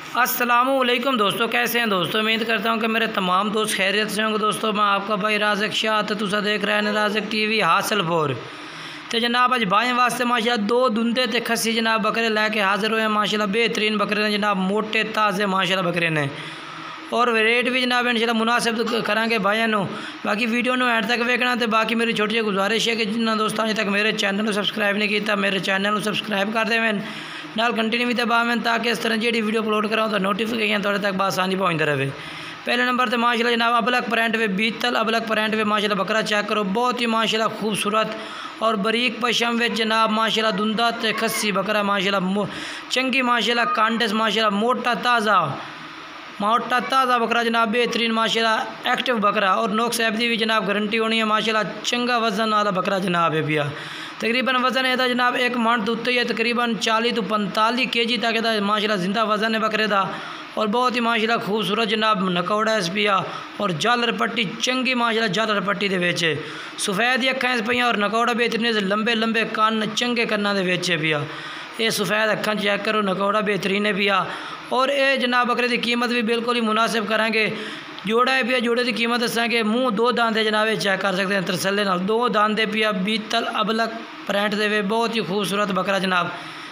अस्सलामुअलैकुम दोस्तों, कैसे हैं दोस्तों। उम्मीद करता हूं कि मेरे तमाम दोस्त खैरियत से होंगे। दोस्तों मैं आपका भाई राज़क शाह तो तुसा देख रहे हैं राज़क टीवी हासिलपुर। तो जनाब अज भाई वास्ते माशाल्लाह दो दुंदे ते खस्सी जनाब बकरे लैके हाजिर हुए हैं। माशाल्लाह बेहतरीन बकरे ने जनाब, मोटे ताज़े माशाल्लाह बकरे ने, और रेट भी जनाब इंशाल्लाह मुनासिब करांगे भाइयों। बाकी वीडियो में एंड तक वेखना। तो बाकी मेरी छोटी जी गुजारिश है कि जिन्होंने दोस्तों अजे तक मेरे चैनल को सब्सक्राइब नहीं किया, मेरे चैनल को सब्सक्राइब कर देवें, नाल कंटिन्यू भी दबावें, ताकि इस तरह जी वीडियो अपलोड कराऊँ तो नोटिफिकेशन थोड़े तक आसानी पहुँचते रहे। पहले नंबर पर माशाल्लाह जनाब अबलक प्रिंट वे बीतल अबलक प्रिंट वे माशाल्लाह बकरा चेक करो, बहुत ही माशाल्लाह खूबसूरत और बरीक पशम वे जनाब माशाल्लाह दुंदा ते खस्सी बकरा माशाल्लाह चंगी माशाल्लाह कांडस माशाल्लाह मोटा ताज़ा बकरा जनाब, बेहतरीन माशाल्लाह एक्टिव बकरा, और नोक साहब की भी जनाब गारंटी होनी है माशाल्लाह। चंगा वजन वाला बकरा जनाब है भैया। तकरीबन वजन है जनाब एक मन तो उत्ते ही तकरीबन 40 तो 45 kg तक माशाल्लाह जिंदा वजन है बकरे का, और बहुत ही माशाल्लाह खूबसूरत जनाब नकौड़ा इस पिया, और जालर पट्टी चंगी माशाल्लाह जालर पट्टी दे विच सफ़ेद अखां इस पिया, और नकौड़ा बेहतरीन लंबे लंबे कान चंगे कन्ना दे विच पिया। ये सफ़ेद अखां चेक करो, नकौड़ा बेहतरीन है पिया। और ये जनाब बकरे की कीमत भी बिल्कुल ही मुनासिब करांगे। जोड़ा है पिया, जोड़े की कीमत दसांगे। मुँह दो दांदे जनाब चेक कर सकते हैं तरसले नाल, दो दांदे पिया बीतल अबलक प्रिंट दे, बहुत ही खूबसूरत बकरा जनाब।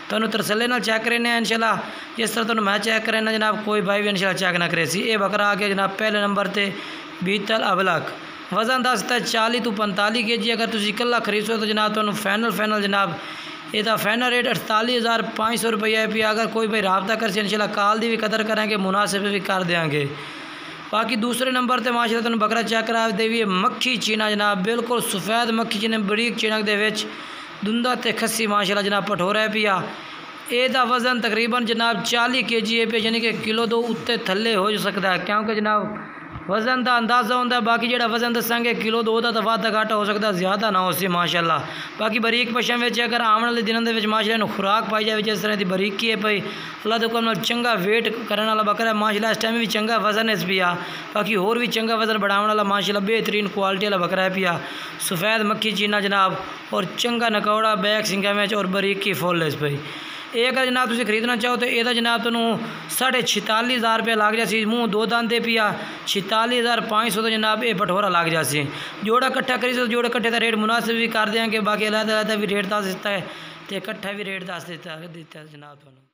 तुहानू तरसले नाल चेक करें इंशाल्लाह, जिस तरह तुहानू मैं चेक करें जनाब, कोई भाई भी इंशाल्लाह चेक ना करे सी। ये बकरा आ गया जनाब पहले नंबर पर बीतल अबलक। वजन दसता है 40 तो 45 kg। अगर तुम इकला खरीदो तो जनाब तुहानू फाइनल जनाब इसका फाइनल रेट 48,500 रुपया है पिया। अगर कोई भाई रबता कर से इंशाल्लाह काल की भी कदर करेंगे, मुनासिब भी कर देंगे। बाकी दूसरे नंबर पर माशाल्लाह तुहानू बकरा चेक करा देवी मक्खी चीना जनाब, बिल्कुल सफ़ेद मक्खी चीने बरीक चिनक दे विच दुंदा ते खस्सी माशाल्लाह जनाब पठोरा है पिया। ਇਹਦਾ वजन तकरीबन जनाब 40 kg है पे, यानी कि किलो दो उत्ते थले हो सकता है, क्योंकि जनाब वजन का अंदाज़ा होता। बाकी जो वजन दसांगे किलो दो का तो वाधा घाटा हो सकता, ज़्यादा ना हो सी माशाल्लाह। बाकी बरीक पशम में अगर आने वाले दिनों के माशाल्लाह खुराक पाई जाए जिस तरह की बरीकी है पई, अल्लाह के हुक्म चंगा वेट करने वाला बकरा माशाल्लाह। इस टाइम भी चंगा वजन है पिया। बाकी होर भी चंगा वजन बढ़ाने वाला माशाल्लाह बेहतरीन क्वालिटी वाला बकरा है पिया। सफ़ेद मक्खी चीना जनाब, और चंगा नकौड़ा बैक सिंगा में, और बरीकी फुल है इस पई। ये अगर जनाब तुम खरीदना चाहो तो यदा जनाब तुम 46,500 रुपया लग जासी। मुँह दो दांदे पिया 46,500 तो जनाब ये पठोरा लग जासी। जोड़ा कट्ठा करी तो जोड़ा कट्ठे का रेट मुनासिब भी कर देंगे। बाकी अलग भी रेट दस देता है, तो कट्ठा भी रेट दस देता है जनाब।